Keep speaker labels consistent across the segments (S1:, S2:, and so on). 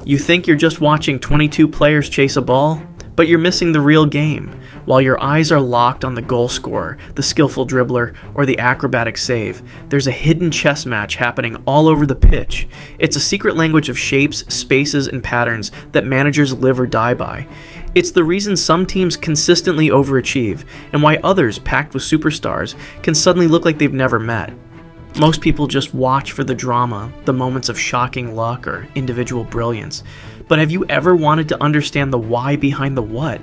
S1: You think you're just watching 22 players chase a ball, but you're missing the real game. While your eyes are locked on the goal scorer, the skillful dribbler, or the acrobatic save, there's a hidden chess match happening all over the pitch. It's a secret language of shapes, spaces, and patterns that managers live or die by. It's the reason some teams consistently overachieve, and why others, packed with superstars, can suddenly look like they've never met. Most people just watch for the drama, the moments of shocking luck or individual brilliance. But have you ever wanted to understand the why behind the what?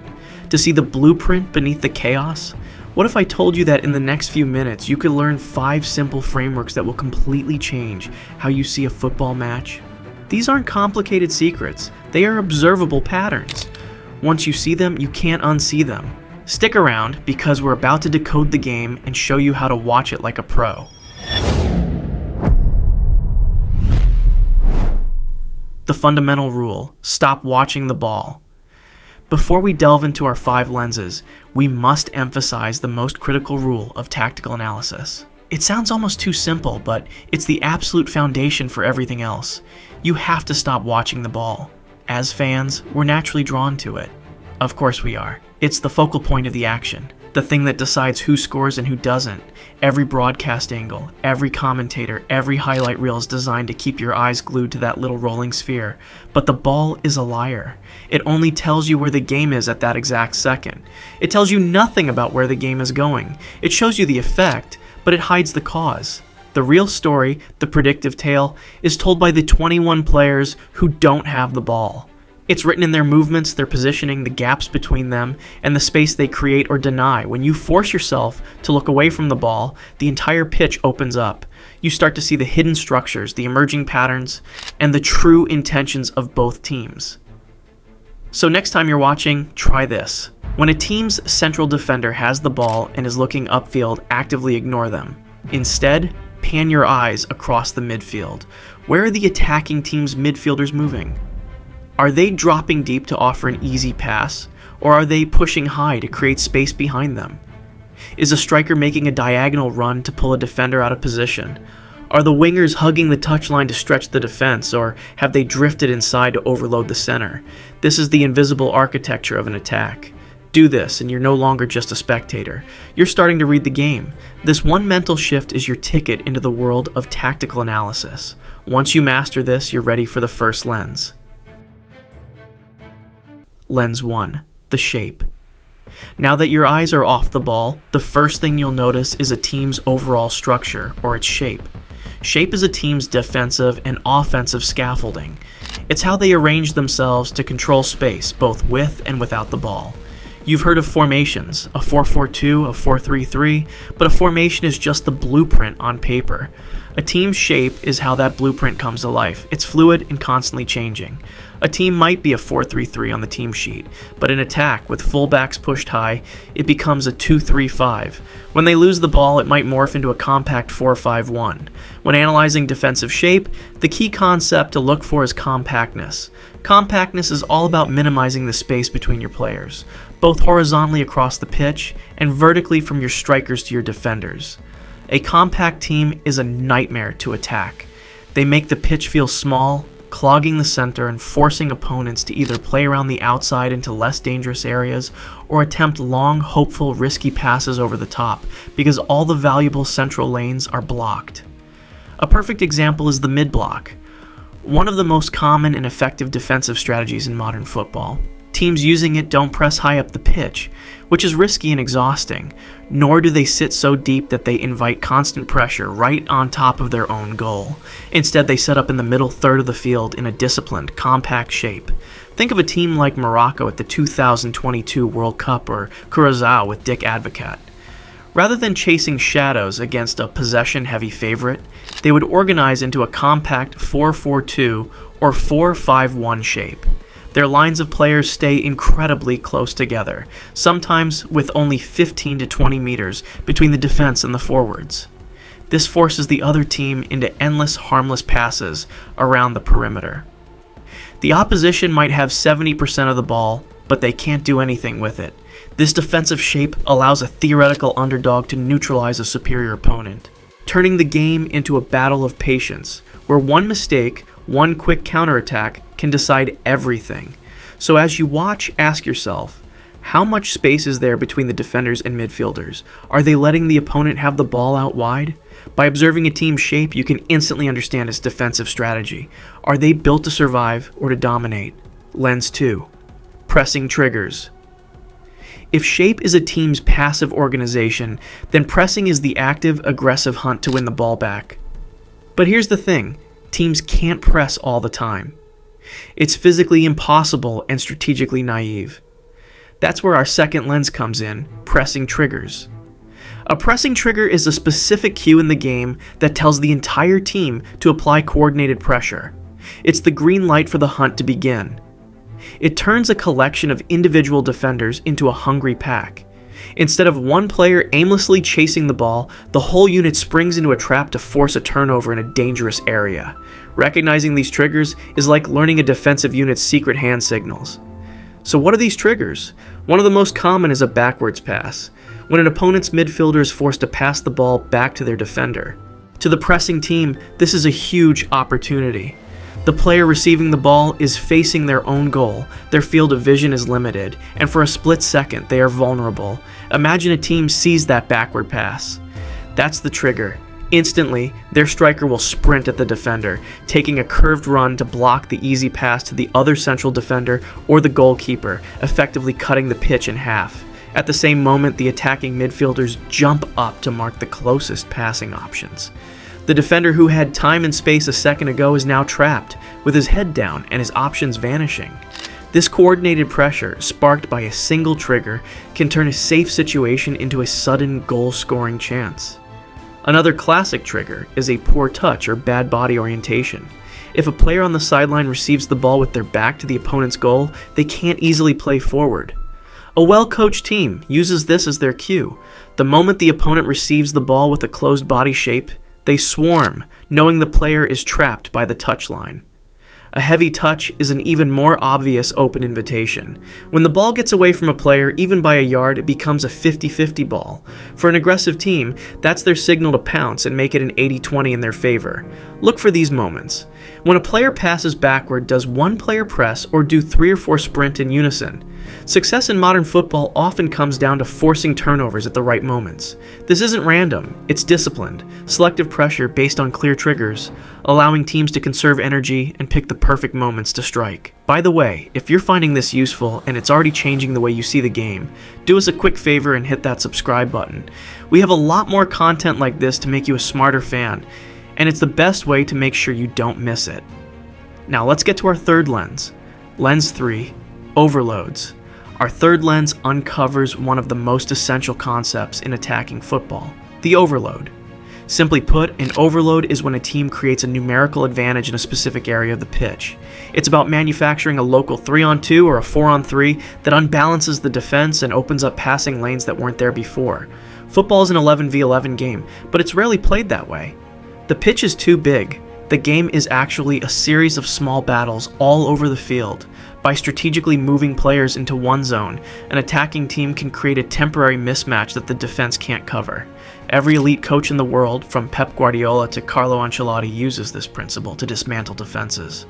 S1: To see the blueprint beneath the chaos? What if I told you that in the next few minutes you could learn 5 simple frameworks that will completely change how you see a football match? These aren't complicated secrets, they are observable patterns. Once you see them, you can't unsee them. Stick around, because we're about to decode the game and show you how to watch it like a pro. The fundamental rule: stop watching the ball. Before we delve into our 5 lenses, we must emphasize the most critical rule of tactical analysis. It sounds almost too simple, but it's the absolute foundation for everything else. You have to stop watching the ball. As fans, we're naturally drawn to it. Of course we are. It's the focal point of the action, the thing that decides who scores and who doesn't. Every broadcast angle, every commentator, every highlight reel is designed to keep your eyes glued to that little rolling sphere. But the ball is a liar. It only tells you where the game is at that exact second. It tells you nothing about where the game is going. It shows you the effect, but it hides the cause. The real story, the predictive tale, is told by the 21 players who don't have the ball. It's written in their movements, their positioning, the gaps between them, and the space they create or deny. When you force yourself to look away from the ball, the entire pitch opens up. You start to see the hidden structures, the emerging patterns, and the true intentions of both teams. So next time you're watching, try this. When a team's central defender has the ball and is looking upfield, actively ignore them. Instead, pan your eyes across the midfield. Where are the attacking team's midfielders moving? Are they dropping deep to offer an easy pass, or are they pushing high to create space behind them? Is a striker making a diagonal run to pull a defender out of position? Are the wingers hugging the touchline to stretch the defense, or have they drifted inside to overload the center? This is the invisible architecture of an attack. Do this, and you're no longer just a spectator. You're starting to read the game. This one mental shift is your ticket into the world of tactical analysis. Once you master this, you're ready for the first lens. Lens 1. The shape. Now that your eyes are off the ball, the first thing you'll notice is a team's overall structure, or its shape. Shape is a team's defensive and offensive scaffolding. It's how they arrange themselves to control space, both with and without the ball. You've heard of formations, a 4-4-2, a 4-3-3, but a formation is just the blueprint on paper. A team's shape is how that blueprint comes to life. It's fluid and constantly changing. A team might be a 4-3-3 on the team sheet, but in attack, with fullbacks pushed high, it becomes a 2-3-5. When they lose the ball, it might morph into a compact 4-5-1. When analyzing defensive shape, the key concept to look for is compactness. Compactness is all about minimizing the space between your players, both horizontally across the pitch and vertically from your strikers to your defenders. A compact team is a nightmare to attack. They make the pitch feel small, clogging the center and forcing opponents to either play around the outside into less dangerous areas or attempt long, hopeful, risky passes over the top because all the valuable central lanes are blocked. A perfect example is the mid-block, one of the most common and effective defensive strategies in modern football. Teams using it don't press high up the pitch, which is risky and exhausting, nor do they sit so deep that they invite constant pressure right on top of their own goal. Instead, they set up in the middle third of the field in a disciplined, compact shape. Think of a team like Morocco at the 2022 World Cup or Curaçao with Dick Advocat. Rather than chasing shadows against a possession-heavy favorite, they would organize into a compact 4-4-2 or 4-5-1 shape. Their lines of players stay incredibly close together, sometimes with only 15 to 20 meters between the defense and the forwards. This forces the other team into endless, harmless passes around the perimeter. The opposition might have 70% of the ball, but they can't do anything with it. This defensive shape allows a theoretical underdog to neutralize a superior opponent, turning the game into a battle of patience, where one mistake, one quick counterattack can decide everything. So as you watch, ask yourself, how much space is there between the defenders and midfielders? Are they letting the opponent have the ball out wide? By observing a team's shape, you can instantly understand its defensive strategy. Are they built to survive or to dominate? Lens 2. Pressing triggers. If shape is a team's passive organization, then pressing is the active, aggressive hunt to win the ball back. But here's the thing, teams can't press all the time. It's physically impossible and strategically naive. That's where our second lens comes in, pressing triggers. A pressing trigger is a specific cue in the game that tells the entire team to apply coordinated pressure. It's the green light for the hunt to begin. It turns a collection of individual defenders into a hungry pack. Instead of one player aimlessly chasing the ball, the whole unit springs into a trap to force a turnover in a dangerous area. Recognizing these triggers is like learning a defensive unit's secret hand signals. So what are these triggers? One of the most common is a backwards pass, when an opponent's midfielder is forced to pass the ball back to their defender. To the pressing team, this is a huge opportunity. The player receiving the ball is facing their own goal, their field of vision is limited, and for a split second they are vulnerable. Imagine a team sees that backward pass. That's the trigger. Instantly, their striker will sprint at the defender, taking a curved run to block the easy pass to the other central defender or the goalkeeper, effectively cutting the pitch in half. At the same moment, the attacking midfielders jump up to mark the closest passing options. The defender who had time and space a second ago is now trapped, with his head down and his options vanishing. This coordinated pressure, sparked by a single trigger, can turn a safe situation into a sudden goal-scoring chance. Another classic trigger is a poor touch or bad body orientation. If a player on the sideline receives the ball with their back to the opponent's goal, they can't easily play forward. A well-coached team uses this as their cue. The moment the opponent receives the ball with a closed body shape, they swarm, knowing the player is trapped by the touchline. A heavy touch is an even more obvious open invitation. When the ball gets away from a player, even by a yard, it becomes a 50-50 ball. For an aggressive team, that's their signal to pounce and make it an 80-20 in their favor. Look for these moments. When a player passes backward, does one player press or do 3 or 4 sprint in unison? Success in modern football often comes down to forcing turnovers at the right moments. This isn't random, it's disciplined, selective pressure based on clear triggers, allowing teams to conserve energy and pick the perfect moments to strike. By the way, if you're finding this useful and it's already changing the way you see the game, do us a quick favor and hit that subscribe button. We have a lot more content like this to make you a smarter fan, and it's the best way to make sure you don't miss it. Now let's get to our third lens. Lens 3, overloads. Our third lens uncovers one of the most essential concepts in attacking football, the overload. Simply put, an overload is when a team creates a numerical advantage in a specific area of the pitch. It's about manufacturing a local 3-on-2 or a 4-on-3 that unbalances the defense and opens up passing lanes that weren't there before. Football is an 11v11 game, but it's rarely played that way. The pitch is too big. The game is actually a series of small battles all over the field. By strategically moving players into one zone, an attacking team can create a temporary mismatch that the defense can't cover. Every elite coach in the world, from Pep Guardiola to Carlo Ancelotti, uses this principle to dismantle defenses.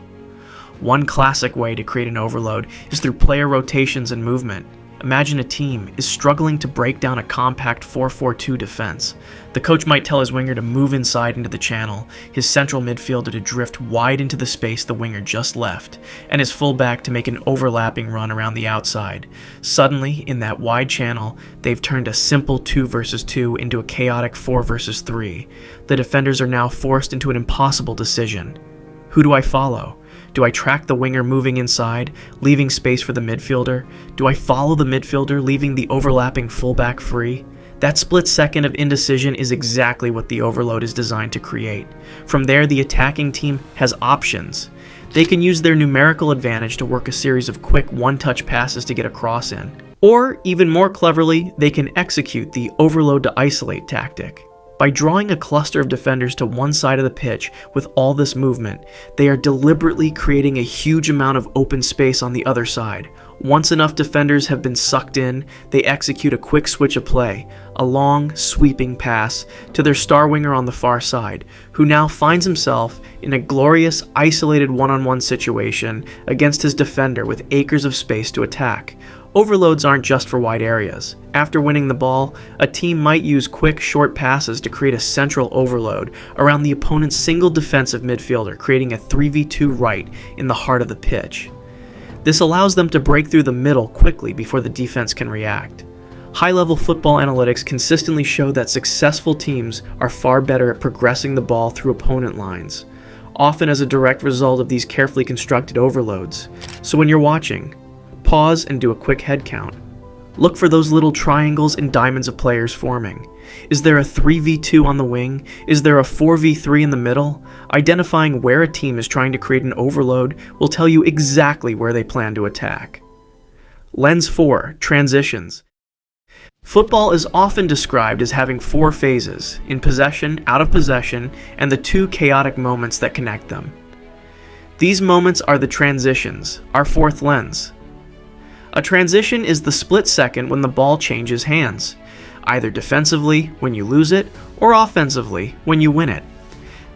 S1: One classic way to create an overload is through player rotations and movement. Imagine a team is struggling to break down a compact 4-4-2 defense. The coach might tell his winger to move inside into the channel, his central midfielder to drift wide into the space the winger just left, and his fullback to make an overlapping run around the outside. Suddenly, in that wide channel, they've turned a simple 2 versus 2 into a chaotic 4 versus 3. The defenders are now forced into an impossible decision. Who do I follow? Do I track the winger moving inside, leaving space for the midfielder? Do I follow the midfielder, leaving the overlapping fullback free? That split second of indecision is exactly what the overload is designed to create. From there, the attacking team has options. They can use their numerical advantage to work a series of quick one-touch passes to get a cross in. Or, even more cleverly, they can execute the overload to isolate tactic. By drawing a cluster of defenders to one side of the pitch with all this movement, they are deliberately creating a huge amount of open space on the other side. Once enough defenders have been sucked in, they execute a quick switch of play, a long, sweeping pass to their star winger on the far side, who now finds himself in a glorious, isolated one-on-one situation against his defender with acres of space to attack. Overloads aren't just for wide areas. After winning the ball, a team might use quick, short passes to create a central overload around the opponent's single defensive midfielder, creating a 3v2 right in the heart of the pitch. This allows them to break through the middle quickly before the defense can react. High-level football analytics consistently show that successful teams are far better at progressing the ball through opponent lines, often as a direct result of these carefully constructed overloads. So when you're watching, pause and do a quick head count. Look for those little triangles and diamonds of players forming. Is there a 3v2 on the wing? Is there a 4v3 in the middle? Identifying where a team is trying to create an overload will tell you exactly where they plan to attack. Lens 4, transitions. Football is often described as having 4 phases: in possession, out of possession, and the 2 chaotic moments that connect them. These moments are the transitions, our 4th lens. A transition is the split second when the ball changes hands, either defensively when you lose it or offensively when you win it.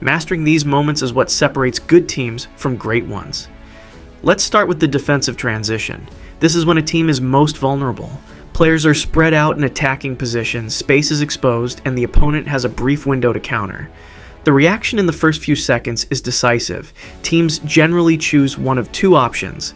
S1: Mastering these moments is what separates good teams from great ones. Let's start with the defensive transition. This is when a team is most vulnerable. Players are spread out in attacking positions, space is exposed, and the opponent has a brief window to counter. The reaction in the first few seconds is decisive. Teams generally choose one of 2 options: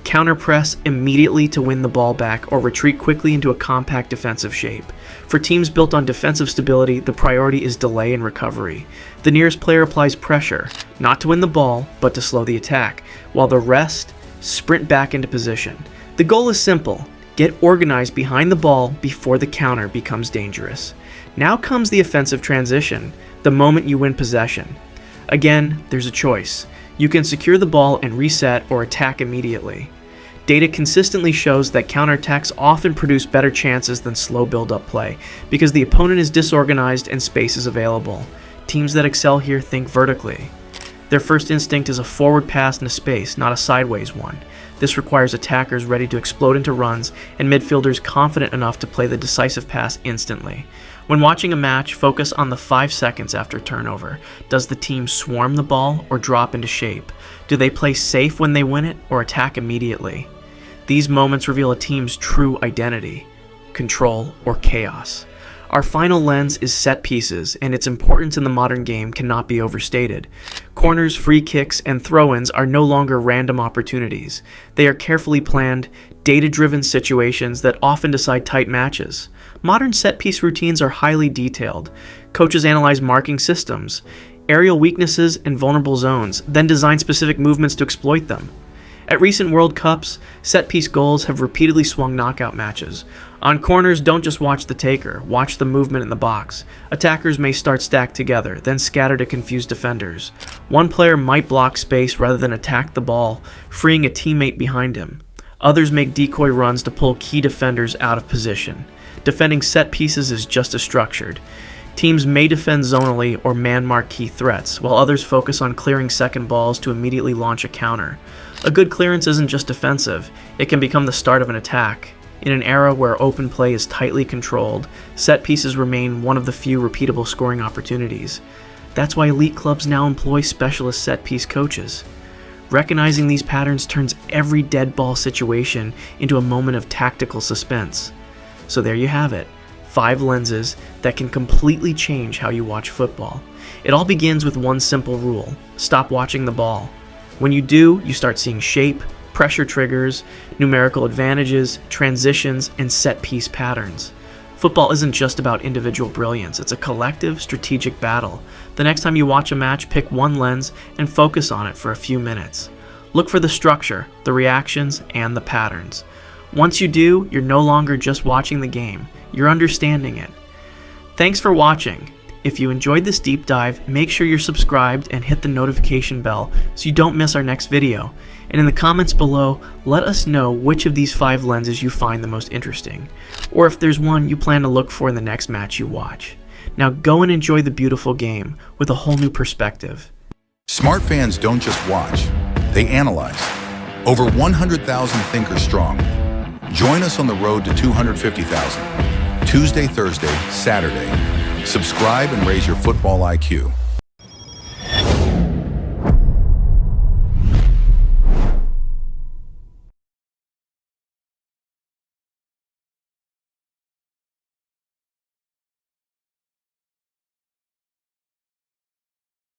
S1: counter-press immediately to win the ball back, or retreat quickly into a compact defensive shape. For teams built on defensive stability, the priority is delay and recovery. The nearest player applies pressure, not to win the ball, but to slow the attack, while the rest sprint back into position. The goal is simple: get organized behind the ball before the counter becomes dangerous. Now comes the offensive transition, the moment you win possession. Again, there's a choice. You can secure the ball and reset or attack immediately. Data consistently shows that counterattacks often produce better chances than slow build-up play because the opponent is disorganized and space is available. Teams that excel here think vertically. Their first instinct is a forward pass into space, not a sideways one. This requires attackers ready to explode into runs and midfielders confident enough to play the decisive pass instantly. When watching a match, focus on the 5 seconds after turnover. Does the team swarm the ball or drop into shape? Do they play safe when they win it or attack immediately? These moments reveal a team's true identity: control or chaos. Our final lens is set pieces, and its importance in the modern game cannot be overstated. Corners, free kicks, and throw-ins are no longer random opportunities. They are carefully planned, data-driven situations that often decide tight matches. Modern set-piece routines are highly detailed. Coaches analyze marking systems, aerial weaknesses, and vulnerable zones, then design specific movements to exploit them. At recent World Cups, set-piece goals have repeatedly swung knockout matches. On corners, don't just watch the taker, watch the movement in the box. Attackers may start stacked together, then scatter to confuse defenders. One player might block space rather than attack the ball, freeing a teammate behind him. Others make decoy runs to pull key defenders out of position. Defending set pieces is just as structured. Teams may defend zonally or man-mark key threats, while others focus on clearing second balls to immediately launch a counter. A good clearance isn't just defensive, it can become the start of an attack. In an era where open play is tightly controlled, set pieces remain one of the few repeatable scoring opportunities. That's why elite clubs now employ specialist set piece coaches. Recognizing these patterns turns every dead ball situation into a moment of tactical suspense. So there you have it, 5 lenses that can completely change how you watch football. It all begins with one simple rule: stop watching the ball. When you do, you start seeing shape, pressure triggers, numerical advantages, transitions, and set-piece patterns. Football isn't just about individual brilliance, it's a collective, strategic battle. The next time you watch a match, pick one lens and focus on it for a few minutes. Look for the structure, the reactions, and the patterns. Once you do, you're no longer just watching the game, you're understanding it. Thanks for watching. If you enjoyed this deep dive, make sure you're subscribed and hit the notification bell so you don't miss our next video. And in the comments below, let us know which of these 5 lenses you find the most interesting, or if there's one you plan to look for in the next match you watch. Now go and enjoy the beautiful game with a whole new perspective.
S2: Smart fans don't just watch, they analyze. Over 100,000 thinkers strong. Join us on the road to 250,000. Tuesday, Thursday, Saturday. Subscribe and raise your football IQ.